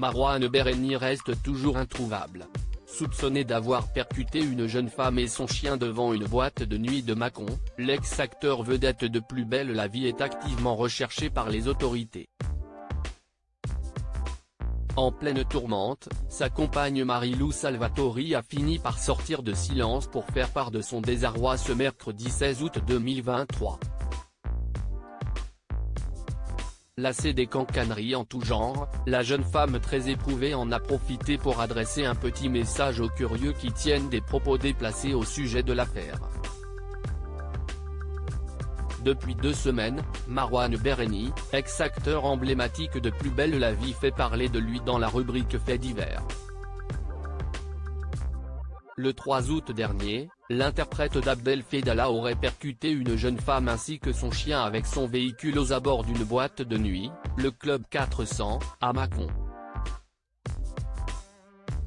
Marouane Bereni reste toujours introuvable. Soupçonné d'avoir percuté une jeune femme et son chien devant une boîte de nuit de Mâcon, l'ex-acteur vedette de Plus belle la vie est activement recherché par les autorités. En pleine tourmente, sa compagne Marie-Lou Salvatori a fini par sortir de silence pour faire part de son désarroi ce mercredi 16 août 2023. Lassée des cancaneries en tout genre, la jeune femme très éprouvée en a profité pour adresser un petit message aux curieux qui tiennent des propos déplacés au sujet de l'affaire. Depuis 2 semaines, Marouane Bereni, ex-acteur emblématique de Plus belle la vie fait parler de lui dans la rubrique Faits divers. Le 3 août dernier, l'interprète d'Abdel Fedala aurait percuté une jeune femme ainsi que son chien avec son véhicule aux abords d'une boîte de nuit, le Club 400, à Mâcon.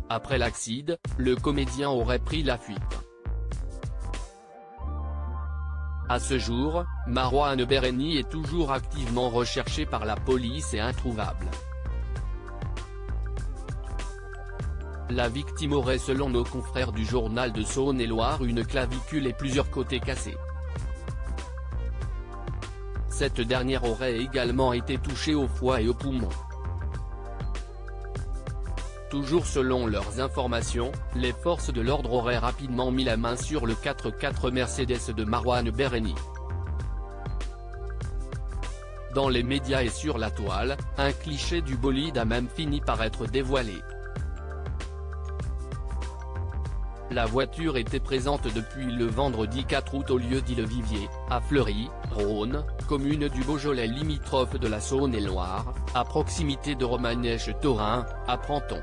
Après l'accident, le comédien aurait pris la fuite. À ce jour, Marouane Bereni est toujours activement recherché par la police et introuvable. La victime aurait selon nos confrères du journal de Saône-et-Loire une clavicule et plusieurs côtés cassés. Cette dernière aurait également été touchée au foie et aux poumons. Toujours selon leurs informations, les forces de l'ordre auraient rapidement mis la main sur le 4x4 Mercedes de Marouane Bereni. Dans les médias et sur la toile, un cliché du bolide a même fini par être dévoilé. La voiture était présente depuis le vendredi 4 août au lieu dit Le Vivier, à Fleury, Rhône, commune du Beaujolais limitrophe de la Saône-et-Loire, à proximité de Romanèche-Thorin, apprend-on.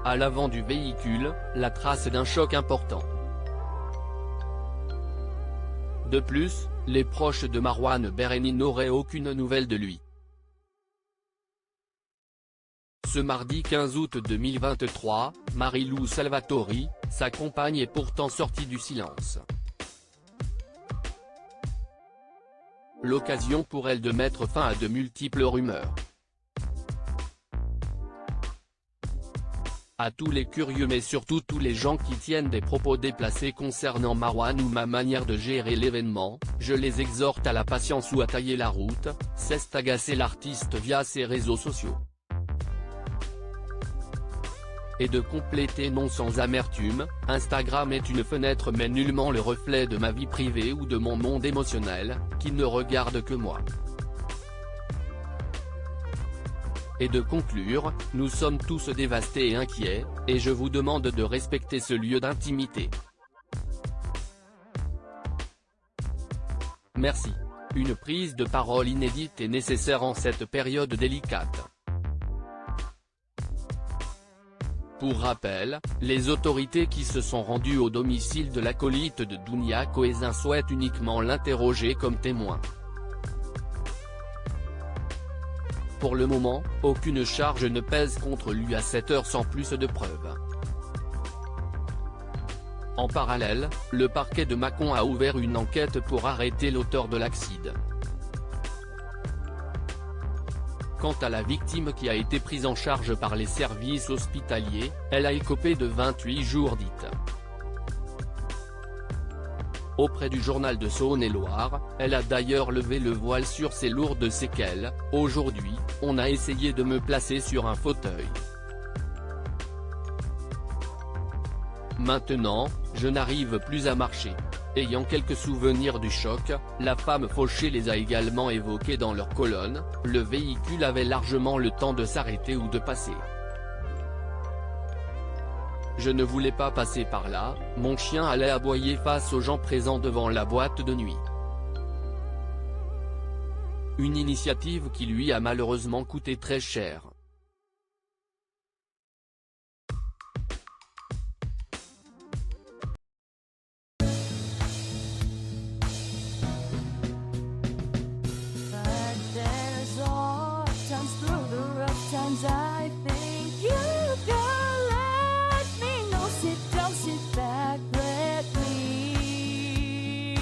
À l'avant du véhicule, la trace d'un choc important. De plus, les proches de Marouane Bereni n'auraient aucune nouvelle de lui. Ce mardi 15 août 2023, Marie-Lou Salvatori, sa compagne est pourtant sortie du silence. L'occasion pour elle de mettre fin à de multiples rumeurs. À tous les curieux mais surtout tous les gens qui tiennent des propos déplacés concernant Marouane ou ma manière de gérer l'événement, je les exhorte à la patience ou à tailler la route, cesse d'agacer l'artiste via ses réseaux sociaux. Et de compléter non sans amertume, Instagram est une fenêtre mais nullement le reflet de ma vie privée ou de mon monde émotionnel, qui ne regarde que moi. Et de conclure, nous sommes tous dévastés et inquiets, et je vous demande de respecter ce lieu d'intimité. Merci. Une prise de parole inédite est nécessaire en cette période délicate. Pour rappel, les autorités qui se sont rendues au domicile de l'acolyte de Dounia Cohézin souhaitent uniquement l'interroger comme témoin. Pour le moment, aucune charge ne pèse contre lui à cette heure sans plus de preuves. En parallèle, le parquet de Mâcon a ouvert une enquête pour arrêter l'auteur de l'accident. Quant à la victime qui a été prise en charge par les services hospitaliers, elle a écopé de 28 jours dites. Auprès du journal de Saône-et-Loire, elle a d'ailleurs levé le voile sur ses lourdes séquelles. Aujourd'hui, on a essayé de me placer sur un fauteuil. Maintenant, je n'arrive plus à marcher. Ayant quelques souvenirs du choc, la femme fauchée les a également évoqués dans leur colonne. Le véhicule avait largement le temps de s'arrêter ou de passer. Je ne voulais pas passer par là, mon chien allait aboyer face aux gens présents devant la boîte de nuit. Une initiative qui lui a malheureusement coûté très cher. I think you can let me know. Sit down, sit back, let me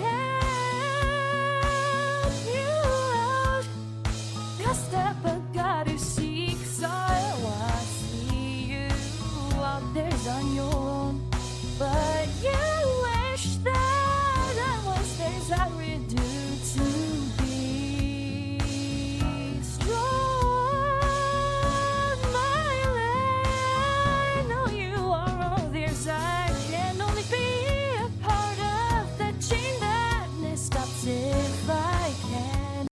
help you out. 'Cause step